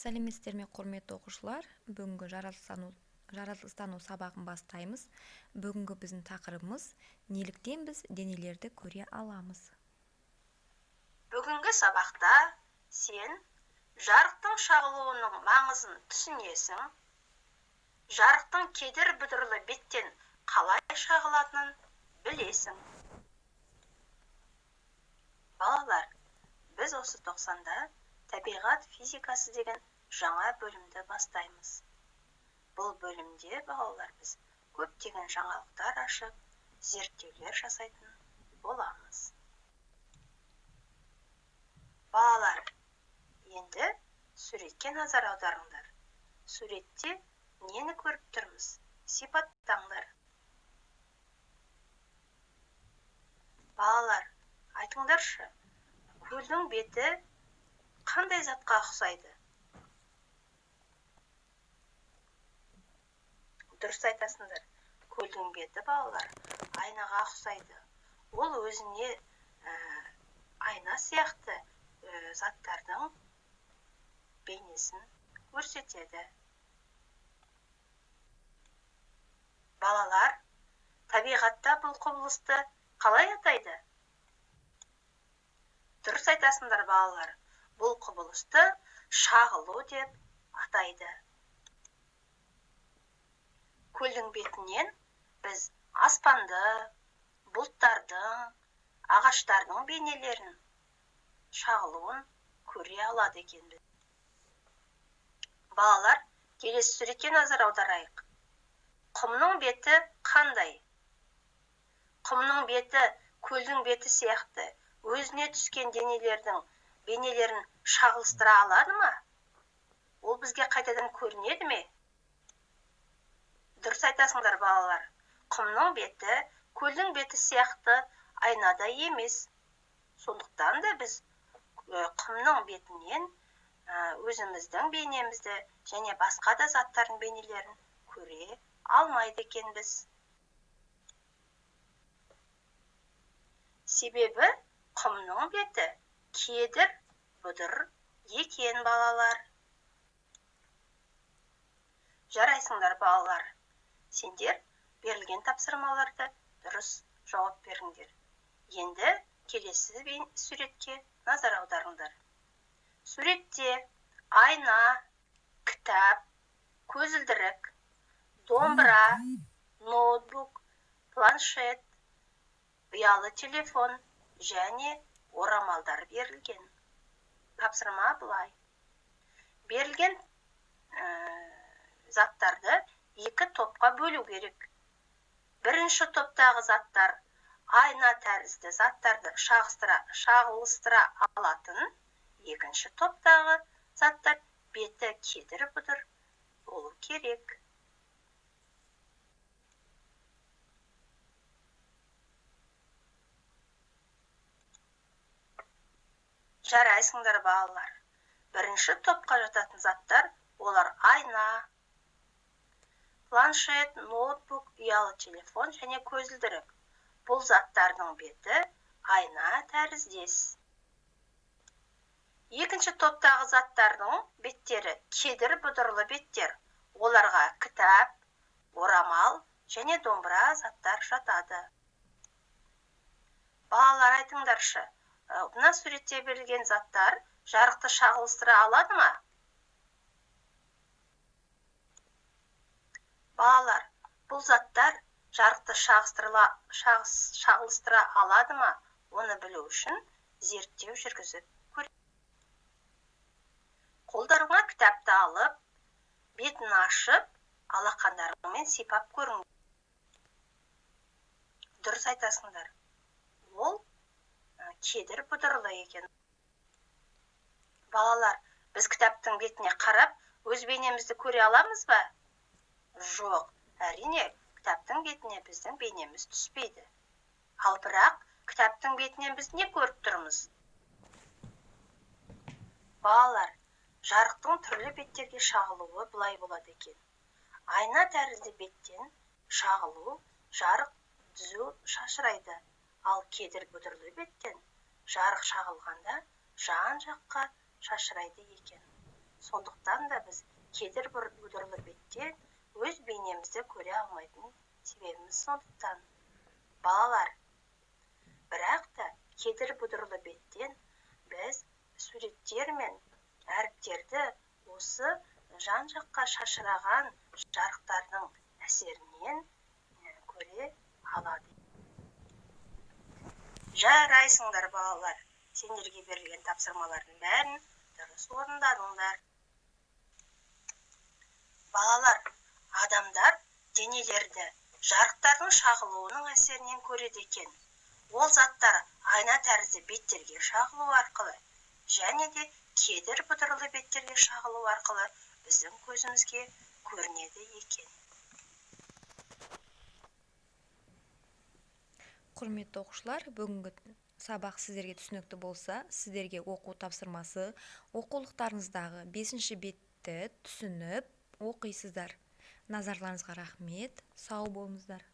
сәлеметсіздер ме, құрметті оқушылар? Бүгінгі жаратылыстану сабағын бастаймыз. Бүгінгі біздің тақырыбымыз неліктен біз денелерді көре аламыз. Бүгінгі сабақта сен жарықтың шағылуының маңызын түсінесің, жарықтың кедір бұдырлы беттен қалай шағылатынын білесің. Балалар, біз осы тоқсанда табиғат физикасы деген жаңа бөлімді бастаймыз. Бұл бөлімде балалар біз көптеген жаңалықтар ашып, зерттеулер жасайтын боламыз. Балалар, енді суретке назар аударыңдар. Суретте нені көріп тұрмыз? Сипаттаңдар. Балалар, айтыңдаршы, көлдің беті қандай затқа ұқсайды? Дұрыс айтасыңдар. Көлдің беті, балалар, айнаға ұқсайды. Ол өзіне айна сияқты заттардың бейнесін көрсетеді. Балалар, табиғатта бұл құбылысты қалай атайды? Дұрыс айтасыңдар, балалар. Бұл құбылысты шағылу деп атайды. Көлдің бетінен біз аспанды, бұлттардың, ағаштардың бейнелерін шағылуын көре алады екенбіз. Балалар, келесі суретке назар аударайық. Құмның беті қандай? Құмның беті көлдің беті сияқты өзіне түскен денелердің бейнелерін шағылыстыра алады ма? Ол бізге қайтадан көрінеді ме? Дұрыс айтасыңдар, балалар. Құмның беті көлдің беті сияқты айнада емес. Сондықтан да біз құмның бетінен өзіміздің бейнемізді және басқа да заттардың бейнелерін көре алмайды екенбіз. Себебі құмның беті кедір бұдыр екен, балалар. Жарайсыңдар, балалар. Сендер берілген тапсырмаларды дұрыс жауап беріңдер. Енді келесі суретке назар аударыңдар. Суретте айна, кітап, көзілдірік, домбыра, ноутбук, планшет, ұялы телефон және орамалдар берілген. Тапсырма былай. Берілген заттарды екі топқа бөлу керек. Бірінші топтағы заттар айна тәрізді заттарды шағылыстыра алатын, екінші топтағы заттар беті кедір бұдыр болу керек. Жарайсыңдар, балалар. Бірінші топқа жататын заттар олар айна, планшет, ноутбук, ұялы телефон және көзілдірік. Бұл заттардың беті айна тәріздес. Екінші топтағы заттардың беттері кедір бұдырлы беттер. Оларға кітап, орамал және домбыра заттар жатады. Балалар, айтыңдаршы, мына суретте берілген заттар жарықты шағылыстыра алады ма? Балалар, бұл заттар жарықты шағылыстыра алады ма? Оны білу үшін зерттеу жүргізіп көрейік. Қолдарыңа кітапты алып, бетін ашып, алақандарыңмен сипап көріңдер. Дұрыс айтасыңдар. Ол кедір бұдырлы екен. Балалар, біз кітаптың бетіне қарап, өз бейнемізді көре аламыз ба? Жоқ, әрине, кітаптың бетіне біздің бейнеміз түспейді. Ал бірақ, кітаптың бетінен біз не көріп тұрмыз? Балалар, жарықтың түрлі беттерге шағылуы былай болады екен. Айна тәрізді беттен шағылу, жарық түзу шашырайды. Ал кедір бұдырлы беттен жарық шағылғанда жан жаққа шашырайды екен. Сондықтан да біз кедір бұдырлы беттен өз бейнемізді көре алмайтын себебіміз сондықтан. Балалар, бірақ та кедір бұдырлы беттен біз суреттер мен әріптерді осы жан жаққа шашыраған жарықтардың әсерінен көре алады. Жарайсыңдар балалар, сендерге берілген тапсырмалардың бәрін дұрыс орындадыңдар. Балалар, адамдар денелерді жарықтардың шағылуының әсерінен көреді екен. Ол заттар айна тәрізді беттерге шағылу арқылы және де кедір бұдырлы беттерге шағылу арқылы біздің көзімізге көрінеді екен. Құрметті оқушылар, бүгінгі сабақ сіздерге түсінікті болса, сіздерге оқу тапсырмасы оқулықтарыңыздағы 5-ші бетті түсініп оқисыздар. Назарларыңызға рахмет, сау болыңыздар.